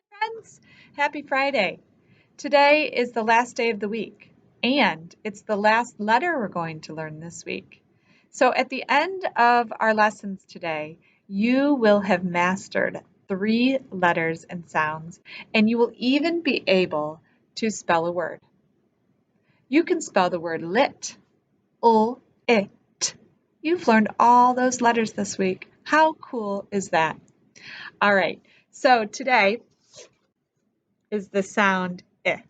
Friends, happy Friday. Today is the last day of the week, and it's the last letter we're going to learn this week. So at the end of our lessons today, you will have mastered 3 letters and sounds, and you will even be able to spell a word. You can spell the word lit, it. You've learned all those letters this week. How cool is that? All right, so today is the sound I.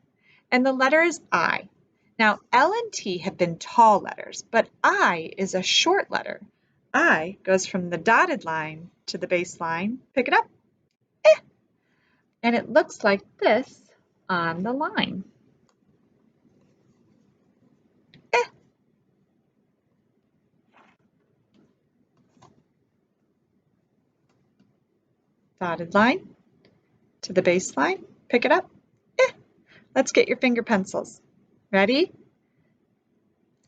And the letter is I. Now, L and T have been tall letters, but I is a short letter. I goes from the dotted line to the base line. Pick it up. Eh. And it looks like this on the line. Eh. Dotted line to the base line. Pick it up. Eh. Let's get your finger pencils. Ready?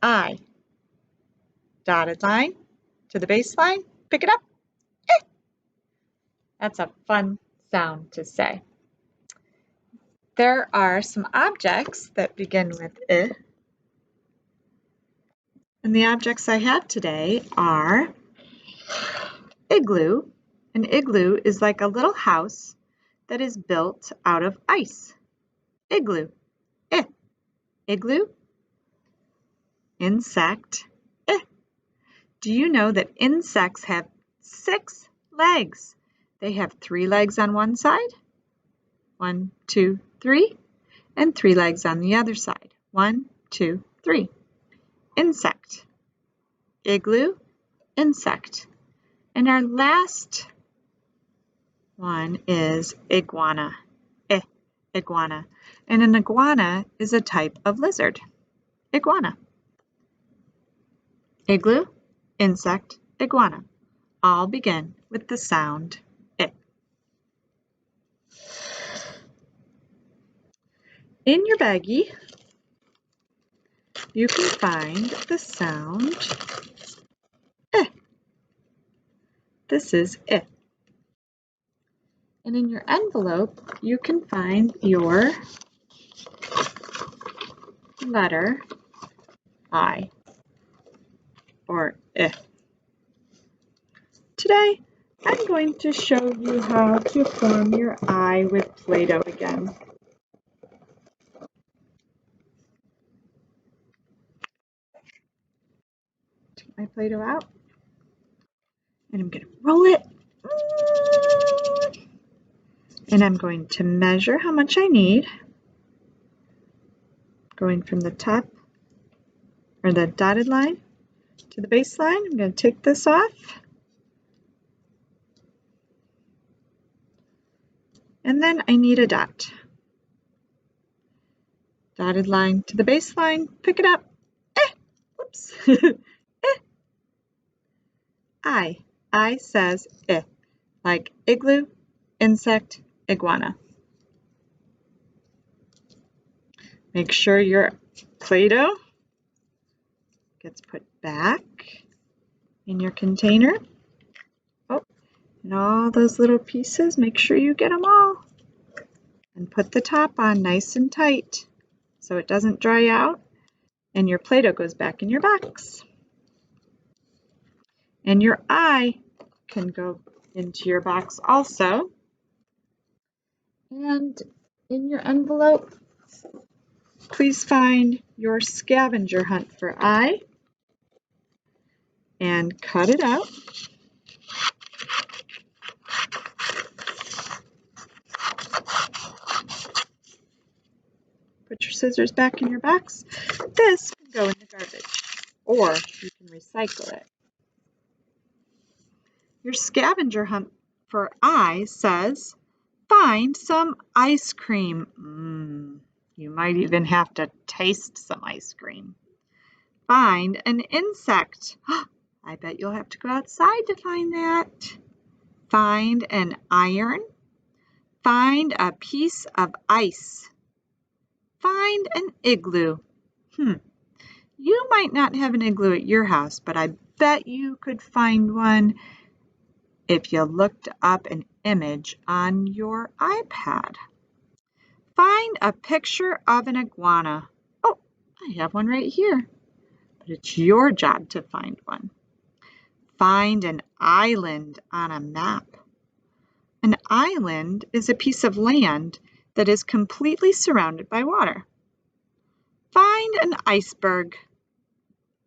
I. Dotted line to the base line. Pick it up. Eh. That's a fun sound to say. There are some objects that begin with I. And the objects I have today are igloo. An igloo is like a little house that is built out of ice. Igloo. I. Igloo. Insect. I. Do you know that insects have 6 legs? They have 3 legs on one side. 1, 2, 3. And 3 legs on the other side. 1, 2, 3. Insect. Igloo. Insect. And our last one is iguana. Iguana. And an iguana is a type of lizard. Iguana. Igloo, insect, iguana. All begin with the sound I. In your baggie, you can find the sound I. This is I. And in your envelope, you can find your letter I or I. Today, I'm going to show you how to form your I with Play-Doh again. Take my Play-Doh out, and I'm going to roll it. And I'm going to measure how much I need. Going from the top, or the dotted line, to the base line. I'm going to take this off. And then I need a dot. Dotted line to the base line, pick it up. Whoops. I says I, like igloo, insect, iguana. Make sure your Play-Doh gets put back in your container. Oh, and all those little pieces, make sure you get them all. And put the top on nice and tight so it doesn't dry out and your Play-Doh goes back in your box. And your I can go into your box also. And in your envelope, please find your scavenger hunt for I and cut it out. Put your scissors back in your box. This can go in the garbage, or you can recycle it. Your scavenger hunt for I says, find some ice cream. You might even have to taste some ice cream. Find an insect. I bet you'll have to go outside to find that. Find an iron. Find a piece of ice. Find an igloo. You might not have an igloo at your house, but I bet you could find one if you looked up an image on your iPad. Find a picture of an iguana. Oh, I have one right here, but it's your job to find one. Find an island on a map. An island is a piece of land that is completely surrounded by water. Find an iceberg.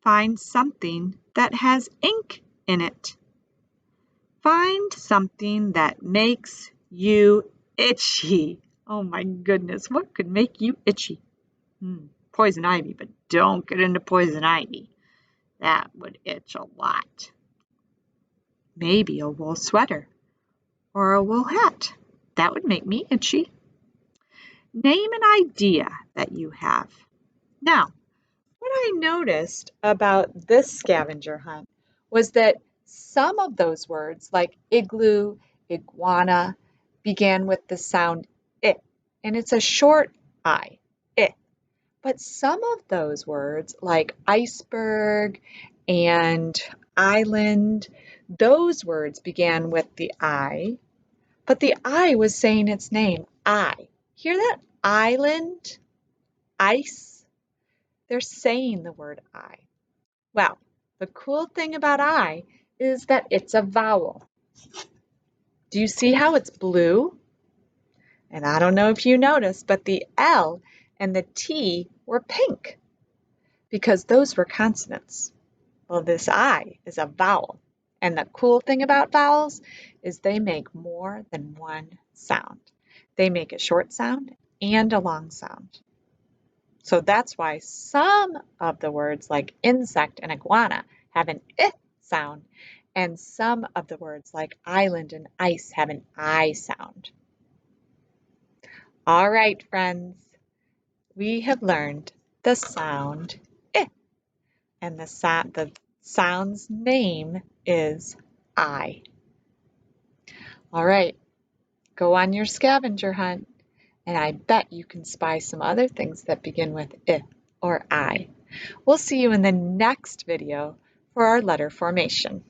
Find something that has ink in it. Find something that makes you itchy. Oh my goodness, what could make you itchy? Poison ivy, but don't get into poison ivy. That would itch a lot. Maybe a wool sweater or a wool hat. That would make me itchy. Name an idea that you have. Now, what I noticed about this scavenger hunt was that some of those words, like igloo, iguana, began with the sound I, and it's a short I, I. But some of those words, like iceberg and island, those words began with the I, but the I was saying its name, I. Hear that? Island, ice. They're saying the word I. Well, the cool thing about I is that it's a vowel. Do you see how it's blue? And I don't know if you noticed, but the L and the T were pink because those were consonants. Well, this I is a vowel. And the cool thing about vowels is they make more than one sound. They make a short sound and a long sound. So that's why some of the words like insect and iguana have an I sound, and some of the words like island and ice have an I sound. All right, friends, we have learned the sound I, and the sound's name is I. All right, go on your scavenger hunt, and I bet you can spy some other things that begin with I or I. We'll see you in the next video for our letter formation.